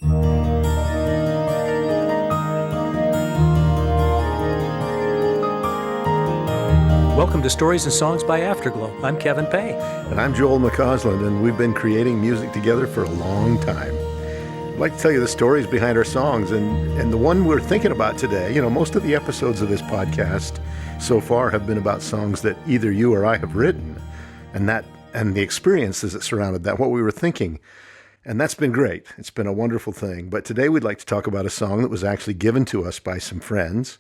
Welcome to Stories and Songs by Afterglow. I'm Kevin Peay. And I'm Joel McCausland, and we've been creating music together for a long time. I'd like to tell you the stories behind our songs, and the one we're thinking about today, most of the episodes of this podcast so far have been about songs that either you or I have written, and the experiences that surrounded that, what we were thinking. And that's been great. It's been a wonderful thing. But today we'd like to talk about a song that was actually given to us by some friends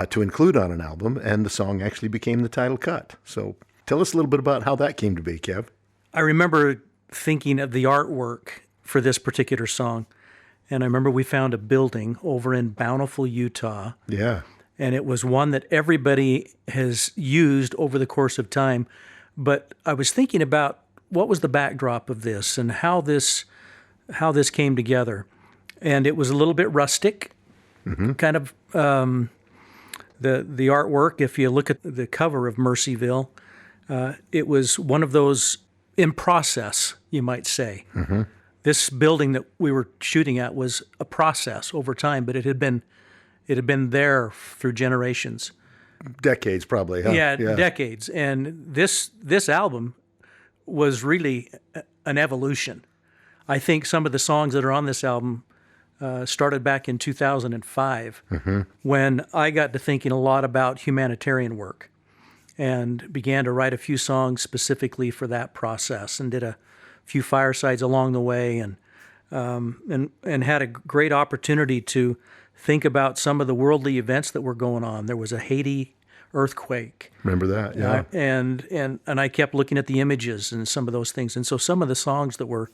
to include on an album, and the song actually became the title cut. So tell us a little bit about how that came to be, Kev. I remember thinking of the artwork for this particular song, and I remember we found a building over in Bountiful, Utah. Yeah. And it was one that everybody has used over the course of time. But I was thinking about what was the backdrop of this and how this came together. And it was a little bit rustic, kind of the artwork. If you look at the cover of Mercyville, it was one of those in process, you might say. Mm-hmm. This building that we were shooting at was a process over time, but it had been there through generations. Decades, probably. Huh? Yeah, decades. And this album was really an evolution. I think some of the songs that are on this album started back in 2005 when I got to thinking a lot about humanitarian work and began to write a few songs specifically for that process, and did a few firesides along the way, and had a great opportunity to think about some of the worldly events that were going on. There was a Haiti earthquake. Remember that? Yeah. And I kept looking at the images and some of those things. And so some of the songs that were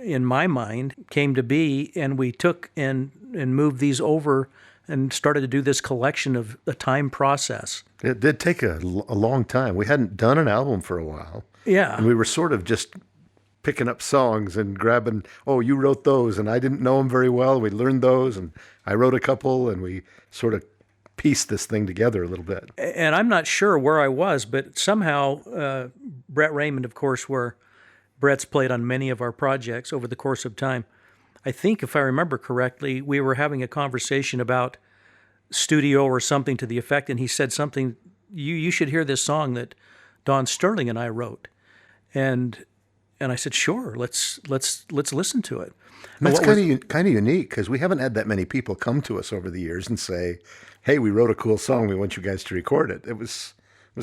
in my mind came to be, and we took and moved these over and started to do this collection of a time process. It did take a long time. We hadn't done an album for a while. Yeah. And we were sort of just picking up songs and grabbing, oh, you wrote those, and I didn't know them very well. We learned those, and I wrote a couple, and we sort of pieced this thing together a little bit. And I'm not sure where I was, but somehow Brett Raymond, of course, where Brett's played on many of our projects over the course of time. I think, if I remember correctly, we were having a conversation about studio or something to the effect, and he said something, you should hear this song that Don Stirling and I wrote. And I said, sure, let's listen to it. And that's kind of unique, because we haven't had that many people come to us over the years and say, hey, we wrote a cool song, we want you guys to record it. It was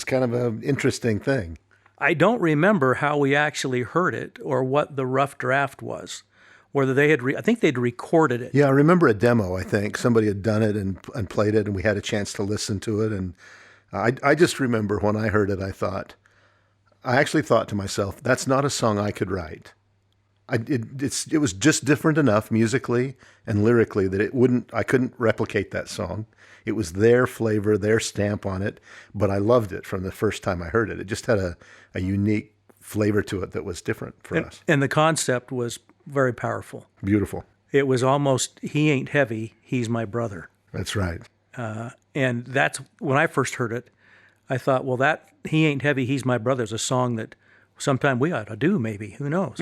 kind of an interesting thing. I don't remember how we actually heard it or what the rough draft was. Whether they had, I think they'd recorded it. Yeah, I remember a demo, I think. Somebody had done it and played it, and we had a chance to listen to it. And I just remember when I heard it, I actually thought to myself, that's not a song I could write. It was just different enough musically and lyrically that I couldn't replicate that song. It was their flavor, their stamp on it, but I loved it from the first time I heard it. It just had a unique flavor to it that was different for us. And the concept was very powerful. Beautiful. It was almost, he ain't heavy, he's my brother. That's right. And that's, when I first heard it, I thought, well, that He Ain't Heavy, He's My Brother is a song that sometime we ought to do, maybe, who knows.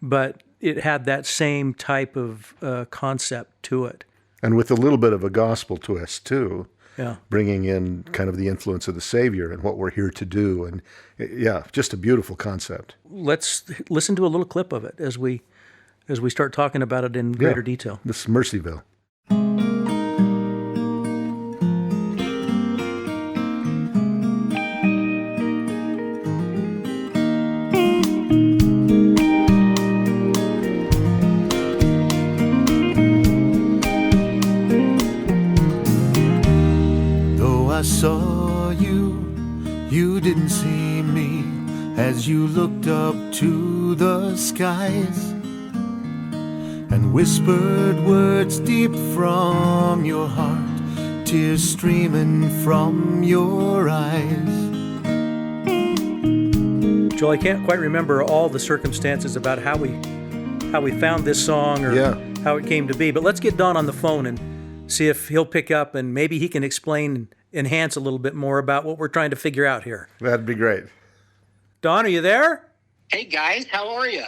But it had that same type of concept to it. And with a little bit of a gospel twist, too. Yeah. Bringing in kind of the influence of the Savior and what we're here to do. And yeah, just a beautiful concept. Let's listen to a little clip of it as we start talking about it in greater detail. This is Mercyville. I saw you, you didn't see me, as you looked up to the skies and whispered words deep from your heart, tears streaming from your eyes. Joel, I can't quite remember all the circumstances about how we found this song or how it came to be, but let's get Don on the phone and see if he'll pick up and maybe he can explain, enhance a little bit more about what we're trying to figure out here. That'd be great. Don, are you there? Hey guys, how are you?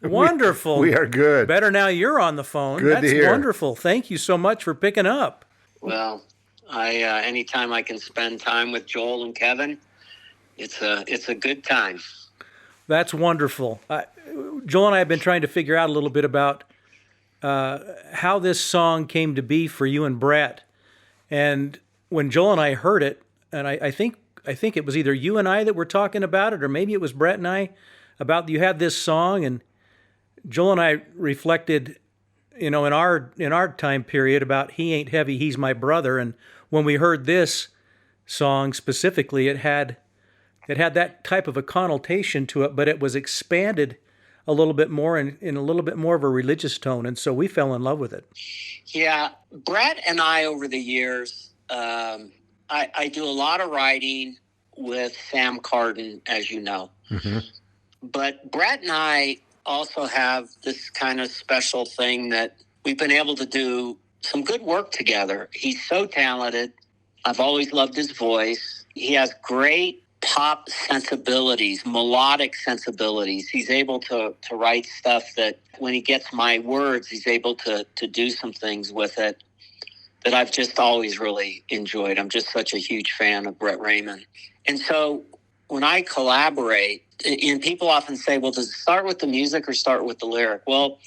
Wonderful. We are good. Better now you're on the phone. Good to That's hear. wonderful. Thank you so much for picking up. Well, I anytime I can spend time with Joel and Kevin, it's a good time. That's wonderful. Joel and I have been trying to figure out a little bit about how this song came to be for you and Brett. And when Joel and I heard it, and I think it was either you and I that were talking about it, or maybe it was Brett and I, about you had this song, and Joel and I reflected, in our time period about He Ain't Heavy, He's My Brother. And when we heard this song specifically, it had that type of a connotation to it, but it was expanded a little bit more in a little bit more of a religious tone. And so we fell in love with it. Yeah, Brett and I over the years, I do a lot of writing with Sam Carden, as you know. Mm-hmm. But Brett and I also have this kind of special thing that we've been able to do some good work together. He's so talented. I've always loved his voice. He has great pop sensibilities, melodic sensibilities. He's able to write stuff that when he gets my words, he's able to do some things with it that I've just always really enjoyed. I'm just such a huge fan of Brett Raymond. And so when I collaborate, and people often say, well, does it start with the music or start with the lyric? Well,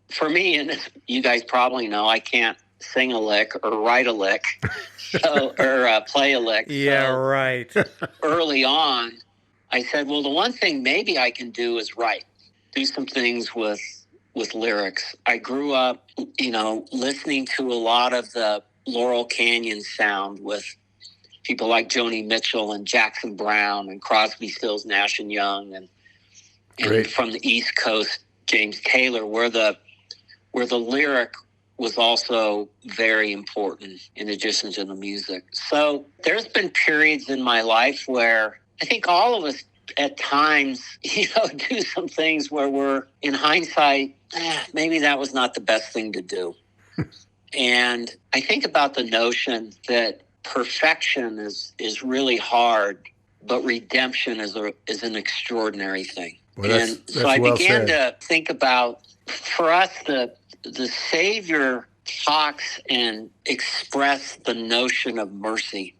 for me, and you guys probably know, I can't sing a lick or write a lick or play a lick. Yeah, so right. Early on, I said, well, the one thing maybe I can do is write, do some things with lyrics. I grew up, listening to a lot of the Laurel Canyon sound with people like Joni Mitchell and Jackson Browne and Crosby, Stills, Nash and Young, and from the East Coast, James Taylor, where the lyric was also very important in addition to the music. So there's been periods in my life where I think all of us at times, do some things where we're, in hindsight, maybe that was not the best thing to do. And I think about the notion that perfection is really hard, but redemption is an extraordinary thing. Well, that's I well began said. to think about, for us, the Savior talks and express the notion of mercy.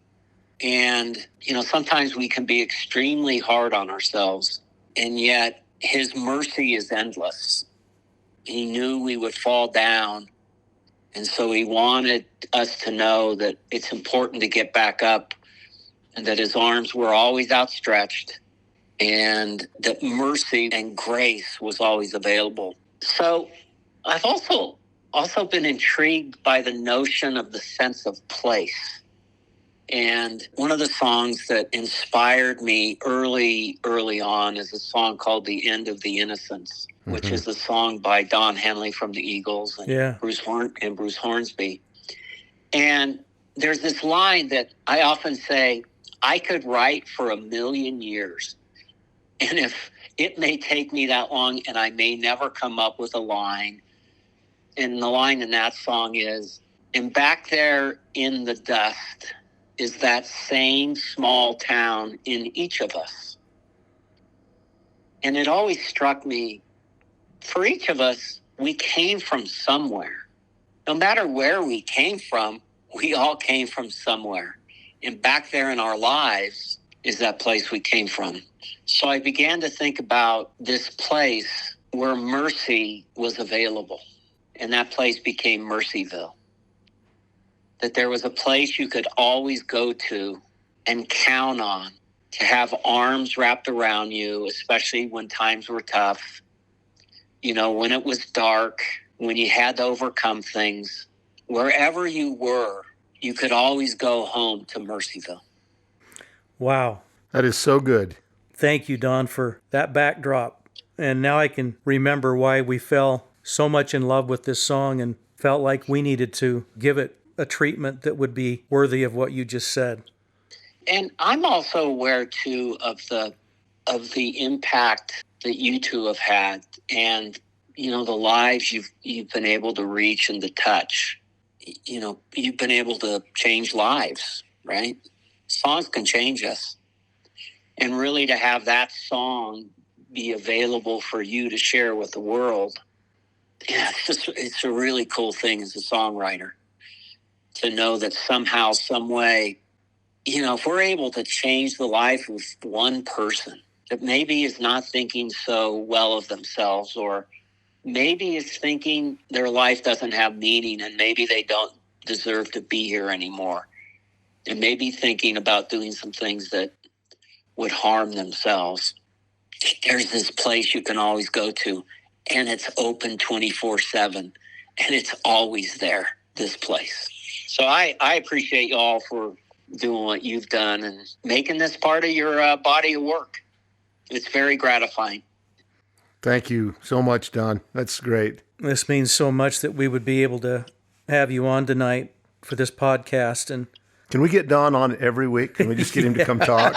And, sometimes we can be extremely hard on ourselves, and yet his mercy is endless. He knew we would fall down, and so he wanted us to know that it's important to get back up, and that his arms were always outstretched, and that mercy and grace was always available. So I've also been intrigued by the notion of the sense of place. And one of the songs that inspired me early on is a song called The End of the Innocents, which is a song by Don Henley from the Eagles and Bruce Hornsby. And there's this line that I often say, I could write for 1,000,000 years. And if it may take me that long and I may never come up with a line, and the line in that song is, and back there in the dust is that same small town in each of us. And it always struck me, for each of us, we came from somewhere. No matter where we came from, we all came from somewhere. And back there in our lives is that place we came from. So I began to think about this place where mercy was available. And that place became Mercyville. That there was a place you could always go to and count on, to have arms wrapped around you, especially when times were tough. When it was dark, when you had to overcome things. Wherever you were, you could always go home to Mercyville. Wow. That is so good. Thank you, Don, for that backdrop. And now I can remember why we fell so much in love with this song and felt like we needed to give it a treatment that would be worthy of what you just said. And I'm also aware, too, of the impact that you two have had and, the lives you've been able to reach and to touch. You've been able to change lives, right? Songs can change us. And really to have that song be available for you to share with the world. Yeah, it's a really cool thing as a songwriter to know that somehow, some way, if we're able to change the life of one person that maybe is not thinking so well of themselves, or maybe is thinking their life doesn't have meaning and maybe they don't deserve to be here anymore, and maybe thinking about doing some things that would harm themselves, there's this place you can always go to, and it's open 24/7, and it's always there, this place. So I appreciate you all for doing what you've done and making this part of your body of work. It's very gratifying. Thank you so much, Don. That's great. This means so much that we would be able to have you on tonight for this podcast. And can we get Don on every week? Can we just get him to come talk?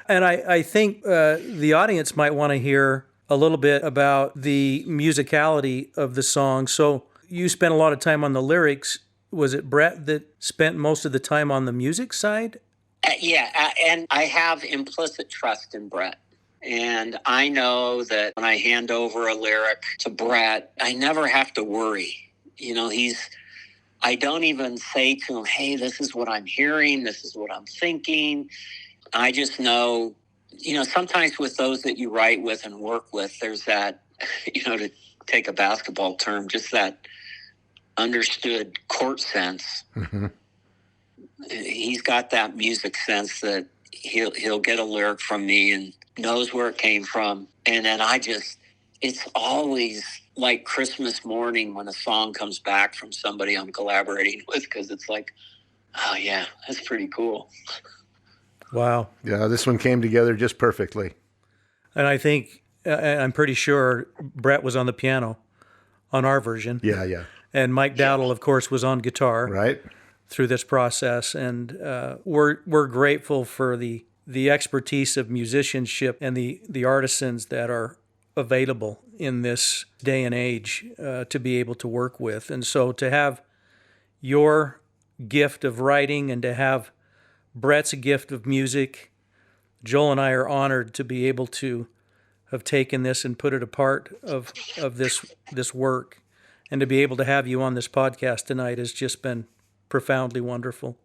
And I think the audience might want to hear a little bit about the musicality of the song. So you spent a lot of time on the lyrics. Was it Brett that spent most of the time on the music side? And I have implicit trust in Brett. And I know that when I hand over a lyric to Brett, I never have to worry. I don't even say to him, hey, this is what I'm hearing, this is what I'm thinking. I just know, sometimes with those that you write with and work with, there's that, to take a basketball term, just that understood court sense. Mm-hmm. He's got that music sense that he'll get a lyric from me and knows where it came from. And then it's always like Christmas morning when a song comes back from somebody I'm collaborating with, because it's like, oh yeah, that's pretty cool. Wow. Yeah, this one came together just perfectly. And I think, I'm pretty sure Brett was on the piano on our version. Yeah. And Mike Dowdle, of course, was on guitar. Right. Through this process. And we're grateful for the expertise of musicianship and the artisans that are available in this day and age to be able to work with. And so to have your gift of writing and to have Brett's gift of music, Joel and I are honored to be able to have taken this and put it a part of this work. And to be able to have you on this podcast tonight has just been profoundly wonderful.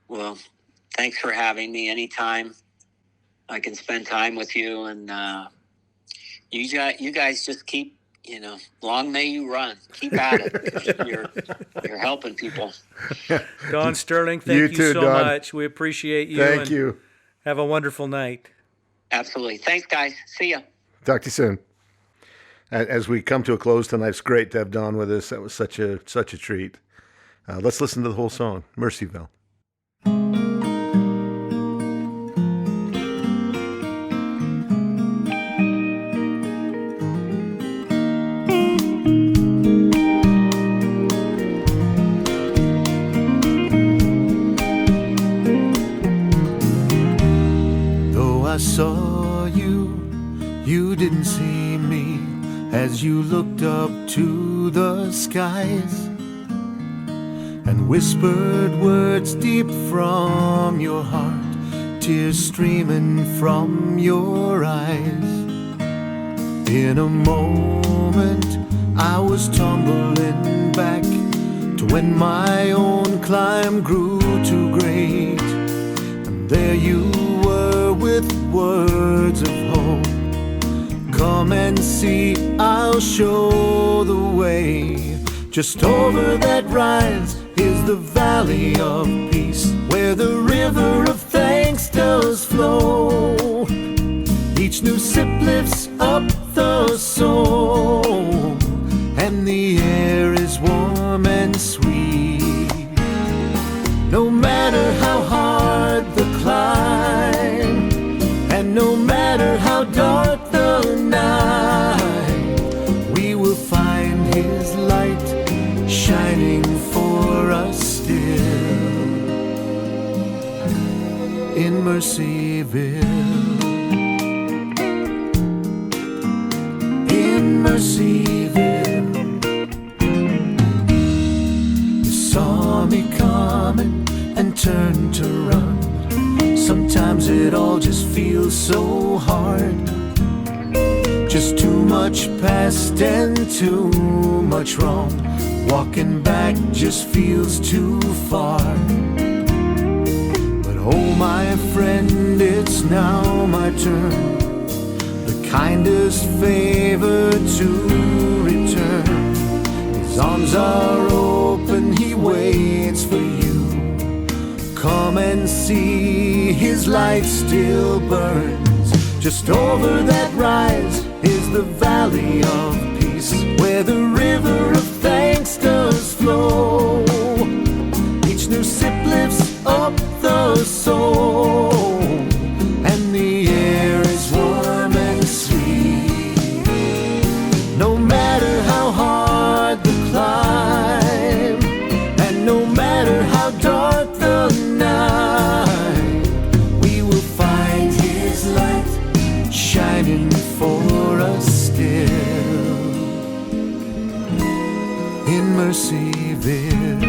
Well, thanks for having me. Anytime I can spend time with you, and you guys just keep, long may you run. Keep at it. You're helping people. Don Stirling, thank you too, so Don. much. We appreciate you. Thank you. Have a wonderful night. Absolutely. Thanks, guys. See ya. Talk to you soon. As we come to a close tonight, it's great to have Don with us. That was such a treat. Let's listen to the whole song, Mercyville. Though I saw you, you didn't see me as you looked up to the skies and whispered words deep from your heart, tears streaming from your eyes. In a moment I was tumbling back to when my own climb grew too great, and there you were with words of hope. Come and see, I'll show the way. Just over that rise is the valley of peace, where the river of thanks does flow. Each new sip lifts up the soul, and the air is warm and sweet. No matter how hard the climb, and no matter how dark the night, we will find His light shining for us still in Mercyville. In Mercyville, you saw me coming and turned to run. Sometimes it all just feels so hard, much past and too much wrong. Walking back just feels too far. But oh my friend, it's now my turn, the kindest favor to return. His arms are open, he waits for you. Come and see, his light still burns. Just over that rise is the valley of peace, where the river of thanks does flow. Each new sip lifts up the soul, and the air is warm and sweet. No matter how hard the climb, and no matter how dark the night, we will find his light shining for us still in Mercyville.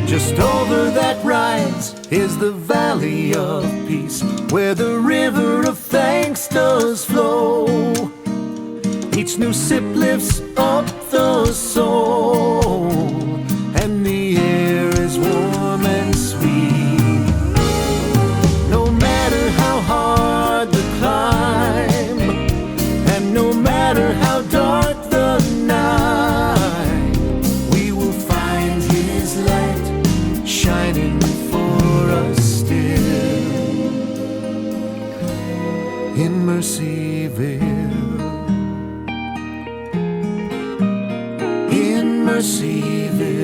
Just over that rise is the valley of peace, where the river of thanks does flow. Each new sip lifts up the soul, and the air is warm and sweet. No matter how hard the climb, and no matter how dark the night, we will find his light shining for us still in Mercyville. In Mercyville.